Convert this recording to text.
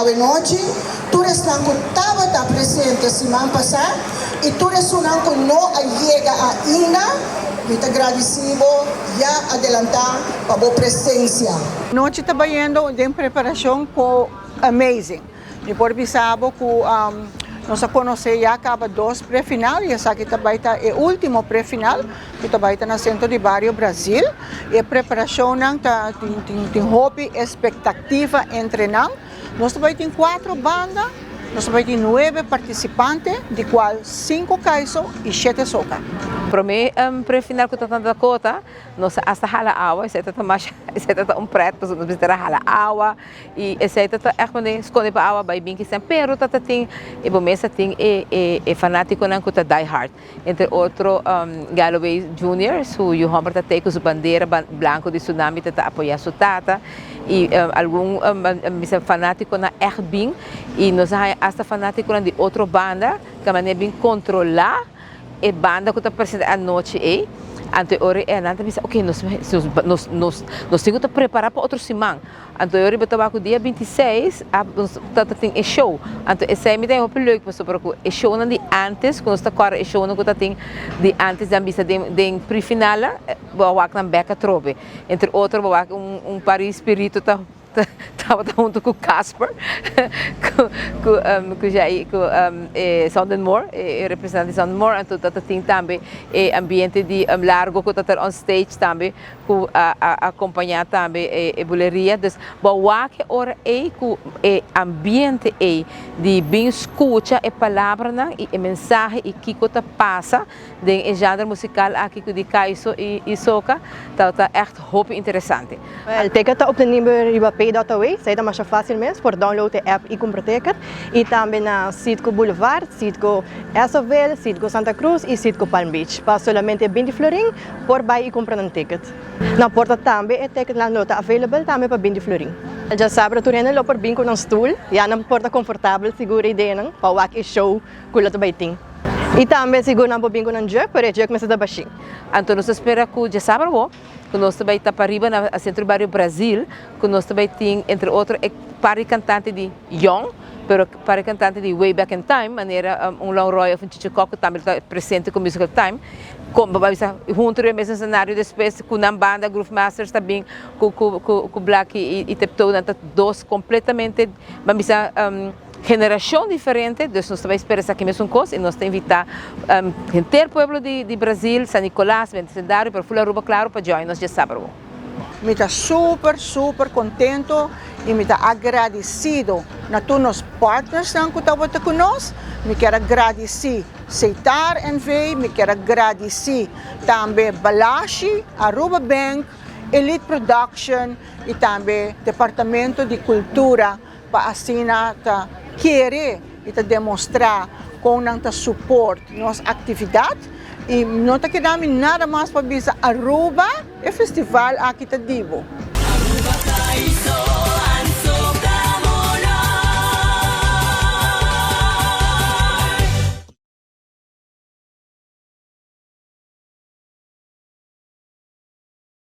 Awe noche, tu estás con estaba presente semana pasada y tu resultado con no llega a Ina. Muito agradecido, já adelantar para a boa presença. Nós estamos trabalhando em preparação com Amazing. E por bisabo que nós conhecemos já acaba 2 pré-final e essa aqui também está o último pré-final que também está no centro de Barrio Brasil. E a preparação tem hobby, expectativa, treinar. Nós também temos 4 bandas. Nós também temos 9 participantes, de qual 5 caiços e 7 soca. Para mim, pré-final que está na Dakota, nós hasta hala awa, esse é um preto, nós vamos ter hala awa e esse é quando escolhe para awa vai bem que sempre, pero tata tem e bom mesa tem fanático não que tá die hard, entre outro Galloway Juniors, o Humber tá com sua bandeira branco de tsunami tá apoiar sua tata e algum fanático na bem e nós hasta fanático de outra banda que maneira bem controlar e banda que está presente à noite aí, anterior é nada bisa, ok, nós temos que preparar para outro semana. Anterior eu estava com dia 26, nós tem show. Então esse é me tem muito leuk, mas sobre o show não de antes, quando está agora o show não que tem de antes da bisa de pre-final, vou aqui na beca trove. Entre outro vou aqui par espírito estava junto com o Casper, com Soundmore, representante de Soundmore, então tem também o ambiente de largo que está on stage também, com acompanhar também a boleria, então boa que hora é com o ambiente é de bem escuta a palavra e a mensagem e que está passa de gênero musical aqui de Kaiso e Soca, então é echt hoop interessante. Well, ticket op de nummer pay.away, sai da mais fácil mesmo, por download a app e comprar ticket. E também na Sitco Boulevard, Sitco Esoville, Sitco Santa Cruz e Sitco Palm Beach. Para solamente 20 florin, por vai e comprar um ticket. Na porta também, a ticket lá nota available também para 20 florin. Já sabe, tu rena lá por bem com um stool, e na porta confortável, segura ideia não, para o aqui show, kula to baiting. E também seguro não bem com um jogo, para o jogo mas está baixinho. Então nós espera que já sabe que nós também está para arriba na Centro Barrio Brasil, que nós também tem, entre outros, para cantante de Young, pero para cantante de Way Back in Time, maneira Long Roy of Chichico, que também está presente com Musical Time, junto ao mesmo cenário, depois com a banda Groove Masters também, com Black e Teptoe, dois completamente, vamos geração diferente, então nós também esperamos aqui mesmo coisa e nós temos invitar o inteiro povo de Brasil, San Nicolás, Vencedário, para Fula Ruba Claro, para join nós de sábado. Me está super contento e me está agradecido na todos os partners que estão conosco. Me quero agradecer Seitar NV, me quero agradecer também Balashi, Aruba Bank, Elite Production e também Departamento de Cultura para assinar querer e demonstrar com nosso suporte nossa atividade e não queremos nada mais para bisa Aruba é festival aqui tá divo.